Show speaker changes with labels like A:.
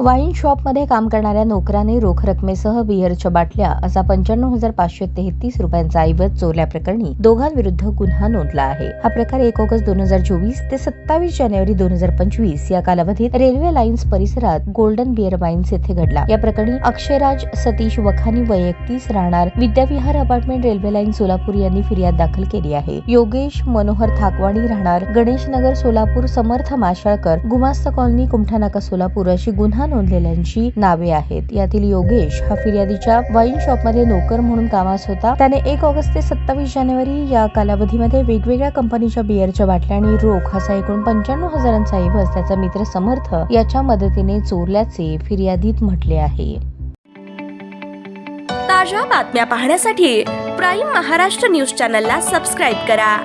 A: Wine शॉपमध्ये काम करणाऱ्या नोकराने रोख रकमेसह बिअरच्या बाटल्या असा 95,533 रुपयांचा ऐवज चोरल्याप्रकरणी दोघांविरुद्ध गुन्हा नोंदला आहे. हा प्रकार 1 ऑगस्ट 2024 ते 27 जानेवारी 2025 या कालावधीत रेल्वे लाईन्स परिसरात गोल्डन बिअर वाईन्स येथे घडला. या प्रकरणी अक्षयराज सतीश वखानी वय 31 राहणार Vidyavihar apartment railway line Solapur यांनी फिर्याद दाखल केली आहे. योगेश मनोहर थाकवाणी राहणार गणेशनगर सोलापूर समर्थ माशाळकर गुमास्ता कॉलनी कुमठानाका सोलापूर अशी गुन्हा नोंदलेल्यांची नावे आहेत. यातील योगेश हा फिर्यादीच्या वाईन शॉपमध्ये नोकर म्हणून कामास होता. त्याने 1 ऑगस्ट ते 27 जानेवारी या कालावधीमध्ये वेगवेगळ्या कंपनीच्या बिअरच्या बाटल्या आणि रोख असा एकूण 95,000चा ऐवज त्याचा मित्र समर्थ याच्या मदतीने चोरल्याचे फिर्यादीत म्हटले आहे.
B: ताज्या बातम्या पाहण्यासाठी प्राईम महाराष्ट्र न्यूज चॅनलला सबस्क्राईब करा.